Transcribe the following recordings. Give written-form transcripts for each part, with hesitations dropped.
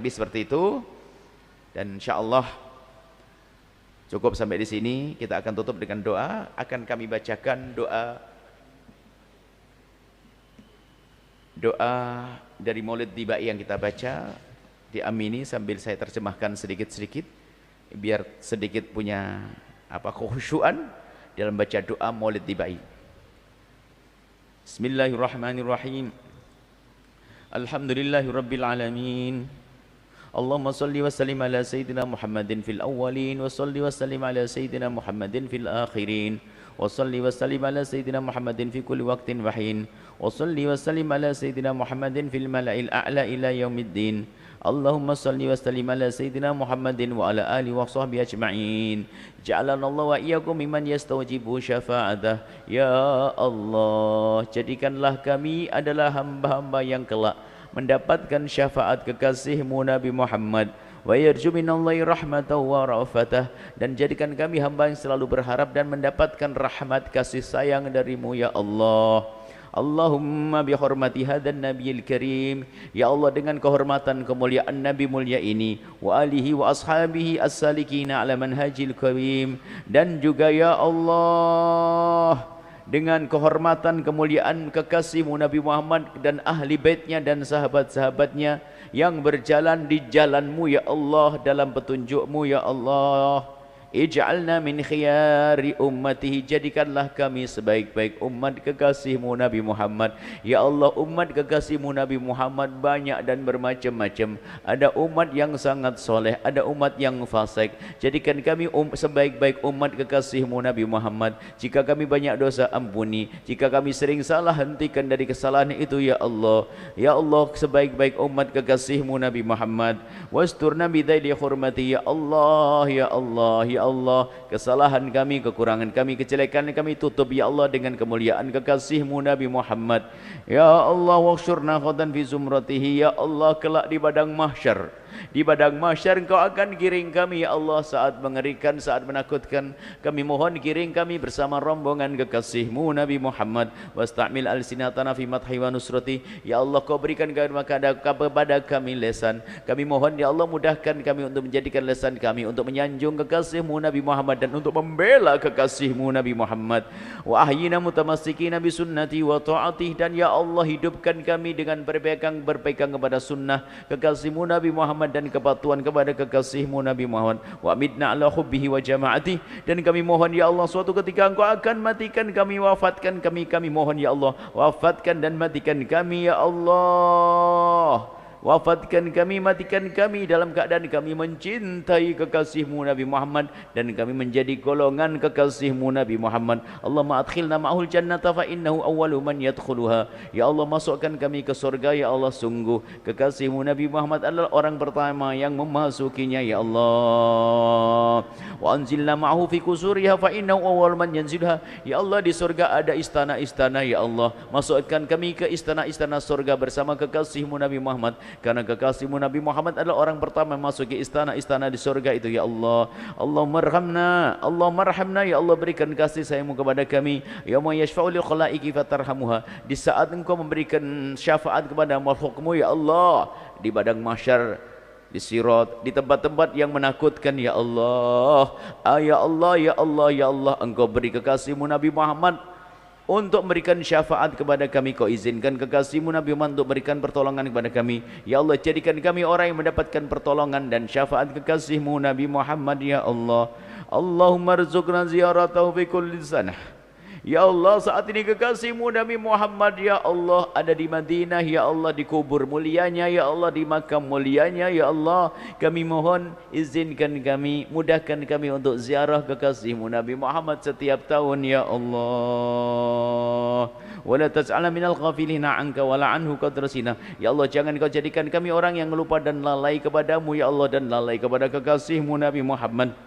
lebih seperti itu. Dan insyaallah cukup sampai di sini. Kita akan tutup dengan doa. Akan kami bacakan doa dari Maulid Tibai yang kita baca, diamini sambil saya terjemahkan sedikit-sedikit biar sedikit punya kekhusyuan dalam baca doa Maulid Tibai. Bismillahirrahmanirrahim. Alhamdulillahirabbil alamin. Allahumma salli wa sallim ala sayyidina Muhammadin fil awwalin wa salli wa sallim ala sayyidina Muhammadin fil akhirin wa salli wa sallim ala sayyidina Muhammadin fi kulli waqtin wa hin wa salli wa sallim ala sayyidina Muhammadin fil mala'il a'la ila yaumiddin. Allahumma salli wa sallim ala sayyidina Muhammadin wa ala alihi wa sahbihi ajma'in. Ja'alana Allah wa iyyakum mimman yastawjibu syafa'atah. Ya Allah, jadikanlah kami adalah hamba-hamba yang kelak mendapatkan syafaat kekasihmu Nabi Muhammad, wa yarju minallahi rahmatan wa rafatah, dan jadikan kami hamba yang selalu berharap dan mendapatkan rahmat kasih sayang darimu ya Allah. Allahumma bihormati hadan nabiyil karim, ya Allah dengan kehormatan kemuliaan Nabi mulia ini, wa alihi wa ashabihi as-salikina ala manhajil karim, dan juga ya Allah dengan kehormatan kemuliaan kekasihmu Nabi Muhammad dan ahli baitnya dan sahabat-sahabatnya yang berjalan di jalanmu ya Allah, dalam petunjukmu ya Allah. Ij'alna min khiyari ummatihi, jadikanlah kami sebaik-baik umat kekasihmu Nabi Muhammad. Ya Allah, umat kekasihmu Nabi Muhammad banyak dan bermacam-macam. Ada umat yang sangat soleh, ada umat yang fasik. Jadikan kami sebaik-baik umat kekasihmu Nabi Muhammad. Jika kami banyak dosa, ampuni. Jika kami sering salah, hentikan dari kesalahan itu ya Allah. Ya Allah, sebaik-baik umat kekasihmu Nabi Muhammad. Wasturna bidhaili hurmati ya Allah, ya Allah, ya Allah, kesalahan kami, kekurangan kami, kejelekan kami tutup ya Allah dengan kemuliaan kekasihmu Nabi Muhammad. Ya Allah, wahsyurna khodan fi zumratihi, ya Allah kelak di padang mahsyar. Di padang mahsyar Engkau akan giring kami ya Allah, saat mengerikan, saat menakutkan. Kami mohon giring kami bersama rombongan kekasihmu Nabi Muhammad. Wasta'mil al-sinatana fi madhi wa nusrati, ya Allah Kau berikan kepada kami lesan. Kami mohon ya Allah, mudahkan kami untuk menjadikan lesan kami untuk menyanjung kekasihmu Nabi Muhammad dan untuk membela kekasihmu Nabi Muhammad. Wa ahyina mutamassikina bi sunnati wa ta'atih, dan ya Allah hidupkan kami dengan berpegang kepada sunnah kekasihmu Nabi Muhammad dan kepatuhan kepada kekasihmu Nabi Muhammad. Wa midna ala hubbihi wa jama'ati, dan kami mohon ya Allah suatu ketika Engkau akan matikan kami, wafatkan kami. Kami mohon ya Allah, wafatkan dan matikan kami ya Allah. Wafatkan kami, matikan kami dalam keadaan kami mencintai kekasihmu Nabi Muhammad dan kami menjadi golongan kekasihmu Nabi Muhammad. Allahumma adkhilna ma'ahul jannata fa innahu awwalu man yadkhuluha. Ya Allah, masukkan kami ke surga ya Allah, sungguh kekasihmu Nabi Muhammad adalah orang pertama yang memasukinya ya Allah. Wa anzilna ma'ahu fi kusuriha fa innahu awwalu man yanzilha. Ya Allah, di surga ada istana-istana ya Allah, masukkan kami ke istana-istana surga bersama kekasihmu Nabi Muhammad, karena kekasihmu Nabi Muhammad adalah orang pertama memasuki istana-istana di surga itu ya Allah. Allahumma arhamna, ya Allah berikan kasih sayangmu kepada kami. Ya ma yashfa'u lil khalaiqi fatarhamuha, di saat Engkau memberikan syafaat kepada makhlukmu ya Allah, di padang mahsyar, di sirat, di tempat-tempat yang menakutkan ya Allah. Ya Allah, ya Allah, ya Allah, Engkau beri kekasihmu Nabi Muhammad untuk memberikan syafaat kepada kami. Kau izinkan kekasihmu Nabi Muhammad untuk memberikan pertolongan kepada kami. Ya Allah, jadikan kami orang yang mendapatkan pertolongan dan syafaat kekasihmu Nabi Muhammad ya Allah. Allahumma rzuqna ziyaratahu fi kulli sanah. Ya Allah, saat ini kekasihmu Nabi Muhammad ya Allah ada di Madinah ya Allah, di kubur mulianya ya Allah, di makam mulianya ya Allah. Kami mohon izinkan kami, mudahkan kami untuk ziarah kekasihmu Nabi Muhammad setiap tahun ya Allah. Wala taj'alna minal ghafilina anka wala anhu qadrasina. Ya Allah, jangan Kau jadikan kami orang yang lupa dan lalai kepadamu ya Allah, dan lalai kepada kekasihmu Nabi Muhammad.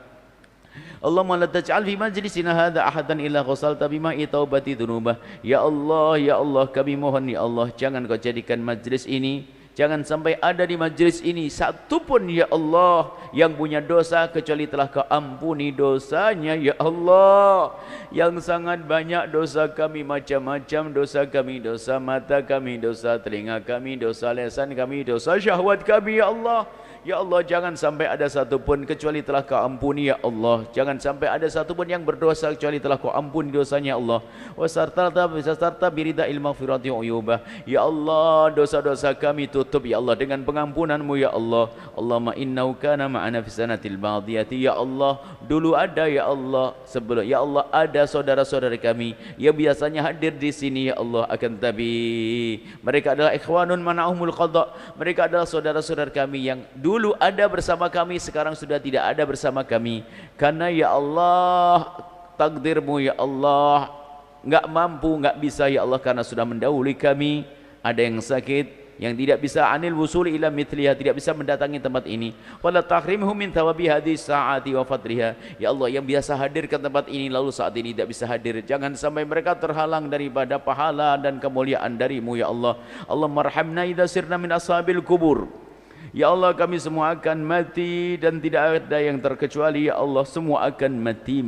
Allahumma la taj'al fi majlisina hadza ahadan illa ghasalta bima'i taubati dzunubah. Ya Allah, ya Allah, kami mohon ya Allah, jangan Kau jadikan majlis ini, Jangan sampai ada di majlis ini satu pun ya Allah yang punya dosa kecuali telah Kau ampuni dosanya ya Allah. Yang sangat banyak dosa kami, macam-macam dosa kami, dosa mata kami, dosa telinga kami, dosa lisan kami, dosa syahwat kami ya Allah. Ya Allah, jangan sampai ada satu pun kecuali telah Kau ampuni ya Allah. Jangan sampai ada satu pun yang berdosa kecuali telah Kau ampuni dosanya ya Allah. Wasarta birida ilmaghfirati uyubah. Ya Allah, dosa-dosa kami tutup ya Allah dengan pengampunan-Mu ya Allah. Allahumma innahu kana ma'ana fi sanatil madiyati ya Allah. Dulu ada ya Allah, sebelum ya Allah ada saudara-saudara kami yang biasanya hadir di sini ya Allah, akan tapi mereka adalah ikhwanun mana'umul qada. Mereka adalah saudara-saudara kami yang dulu ada bersama kami, sekarang sudah tidak ada bersama kami. Karena ya Allah, takdir-Mu ya Allah, enggak mampu, enggak bisa ya Allah, karena sudah mendahului kami. Ada yang sakit, yang tidak bisa anil wusuli ila mithliha, tidak bisa mendatangi tempat ini. Wala tahrimhum min thawabi hadhihi saati wa fadriha. Ya Allah, yang biasa hadir ke tempat ini lalu saat ini tidak bisa hadir, jangan sampai mereka terhalang daripada pahala dan kemuliaan dari-Mu ya Allah. Allahumma arhamna idza sirna min ashabil kubur. Ya Allah, kami semua akan mati dan tidak ada yang terkecuali ya Allah, semua akan mati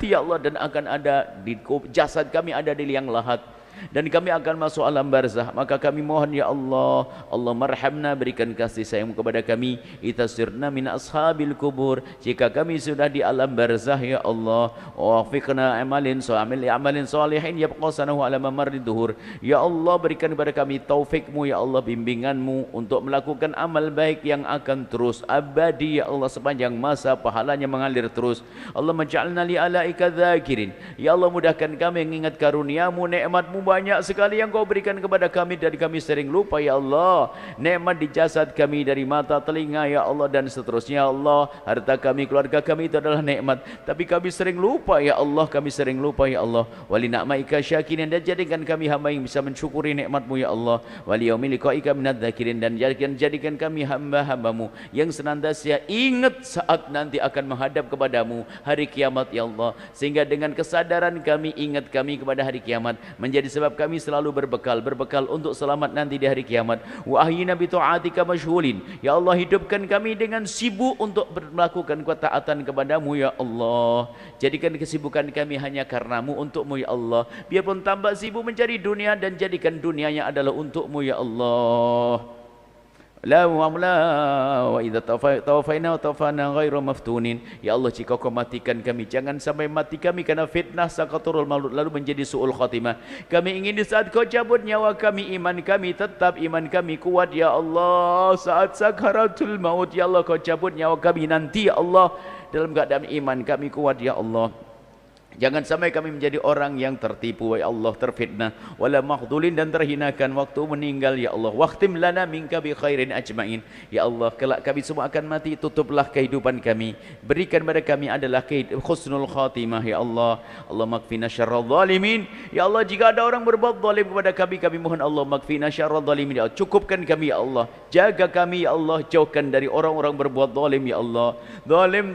ya Allah, dan akan ada di jasad kami ada di liang lahat, dan kami akan masuk alam barzah. Maka kami mohon ya Allah, Allah marhamna, berikan kasih sayang kepada kami. Itasirna min ashabil kubur, jika kami sudah di alam barzah ya Allah. Wafiqna amalin salihin yabqasanahu ala mamarri duhur. Ya Allah, berikan kepada kami taufik-Mu ya Allah, bimbingan-Mu untuk melakukan amal baik yang akan terus abadi ya Allah, sepanjang masa pahalanya mengalir terus. Allah maj'alna li alaika dzakirin. Ya Allah, mudahkan kami mengingat karunia-Mu, nikmat-Mu banyak sekali yang Kau berikan kepada kami dan kami sering lupa ya Allah. Nikmat di jasad kami dari mata, telinga ya Allah, dan seterusnya ya Allah. Harta kami, keluarga kami itu adalah nikmat, tapi kami sering lupa ya Allah, kami sering lupa ya Allah. Wali na'maika syakirin, dan jadikan kami hamba yang bisa mensyukuri nikmat-Mu ya Allah. Wali yaumil liqa'ika minadz dzakirin, dan jadikan kami hamba-hamba-Mu yang senantiasa ingat saat nanti akan menghadap kepadamu hari kiamat ya Allah, sehingga dengan kesadaran kami ingat kami kepada hari kiamat menjadi sebab kami selalu berbekal untuk selamat nanti di hari kiamat. Wa ahyina bi ta'atika mashghulin. Ya Allah, hidupkan kami dengan sibuk untuk melakukan ketaatan kepadamu ya Allah. Jadikan kesibukan kami hanya karenamu, untukmu ya Allah. Biarpun tambah sibuk mencari dunia, dan jadikan dunianya adalah untukmu ya Allah. La wa idza tawafaina wa tawafana ghairu maftunin. Ya Allah, jika Kau matikan kami, jangan sampai mati kami karena fitnah sakaturul maut lalu menjadi suul khatimah. Kami ingin di saat Kau cabut nyawa kami, iman kami tetap, iman kami kuat ya Allah. Saat sakaratul maut ya Allah, Kau cabut nyawa kami nanti ya Allah, dalam keadaan iman kami kuat ya Allah. Jangan sampai kami menjadi orang yang tertipu ya Allah, terfitnah, wala makhdulin, dan terhinakan waktu meninggal ya Allah. Waqtim lana minka bi khairin ajmain. Ya Allah, kelak kami semua akan mati, tutuplah kehidupan kami, berikan pada kami adalah husnul khatimah ya Allah. Allah makfina syarral zalimin. Ya Allah, jika ada orang berbuat zalim kepada kami mohon Allah makfina syarral zalimin ya Allah. Cukupkan kami ya Allah, jaga kami ya Allah, jauhkan dari orang-orang berbuat zalim ya Allah. Zalim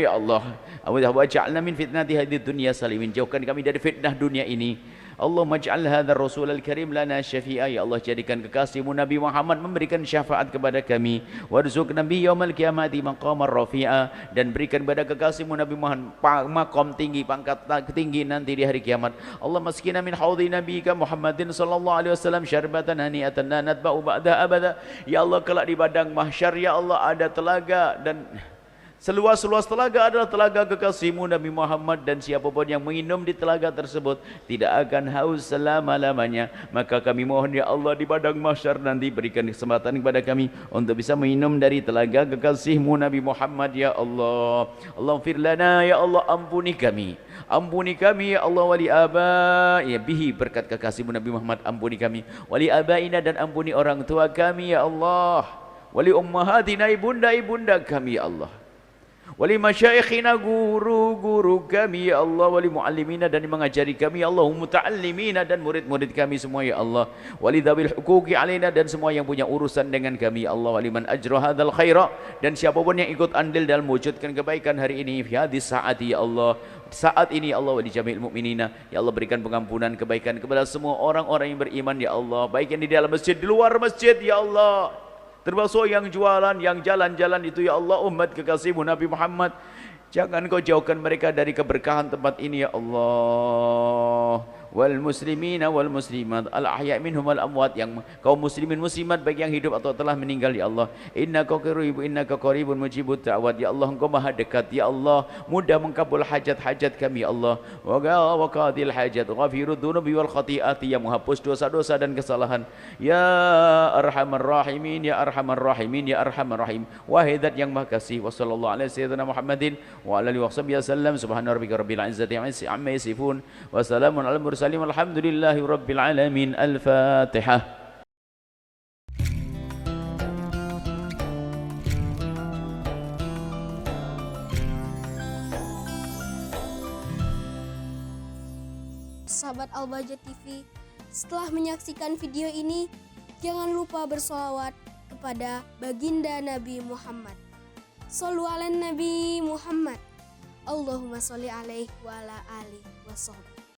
ya Allah. Wa ja'alna min fitnati hadhihi dunia salimin, jauhkan kami dari fitnah dunia ini. Allahumma ij'al hadzal rasul al-karim lana syafi'a. Ya Allah, jadikan kekasih-Mu Nabi Muhammad memberikan syafaat kepada kami. Warzuqna bi yaumil qiyamati maqamar rafi'a, dan berikan kepada kekasih-Mu Nabi Muhammad maqam tinggi, pangkat tinggi nanti di hari kiamat. Allah maskina min haudhi nabiyika Muhammadin sallallahu alaihi wasallam syarbatan hani'atan la nadba'u ba'da abada. Ya Allah, kelak di padang mahsyar ya Allah ada telaga, dan seluas-luas telaga adalah telaga kekasih-Mu Nabi Muhammad, dan siapapun yang minum di telaga tersebut tidak akan haus selama-lamanya. Maka kami mohon ya Allah, di padang mahsyar nanti berikan kesempatan kepada kami untuk bisa minum dari telaga kekasih-Mu Nabi Muhammad ya Allah. Allahumma lana ya Allah, ampuni kami ya Allah. Wali abai ya bihi, berkat kekasih-Mu Nabi Muhammad ampuni kami. Wali abaina, dan ampuni orang tua kami ya Allah. Wali ummahatina, ibunda kami ya Allah. Wali masyaikhina, guru-guru kami ya Allah. Wali muallimina, dan mengajari kami ya Allah. Muta'allimina, dan murid-murid kami semua ya Allah. Wali dzawil huquqi alaina, dan semua yang punya urusan dengan kami ya Allah. Wali man ajra hadzal khaira, dan siapapun yang ikut andil dalam mewujudkan kebaikan hari ini fi hadis saati ya Allah. saat ini ya Allah wa li jami'il mu'minina. Ya Allah berikan pengampunan kebaikan kepada semua orang-orang yang beriman ya Allah, baik yang di dalam masjid, di luar masjid ya Allah, termasuk yang jualan, yang jalan-jalan itu ya Allah, umat kekasihmu Nabi Muhammad. Jangan kau jauhkan mereka dari keberkahan tempat ini ya Allah. Wal muslimina wal muslimat al ahya minhum wal amwat, yang kaum muslimin muslimat baik yang hidup atau telah meninggal ya Allah. Innaka qaribun mujibud da'wat, ya Allah engkau maha dekat ya Allah, mudah mengkabul hajat-hajat kami ya Allah. Wa qadil hajat ghafirud dzunubi wal khati'ati, yang menghapus dosa-dosa dan kesalahan. Ya arhamar rahimin ya arhamar rahimin ya arhamar rahim. Wahai zat yang maha kasih. Wa sallallahu alaihi sayyidina Muhammadin wa ala alihi wasallam. Subhana rabbika rabbil izzati amma yasifun wa salamun alal mursalin walhamdulillahi rabbil alamin. Al-Fatihah. Sahabat Al-Bahjah TV, setelah menyaksikan video ini, jangan lupa bersolawat kepada baginda Nabi Muhammad. Shollu ala Nabi Muhammad. Allahumma sholli alaihi wa ala alihi wa sahbihi.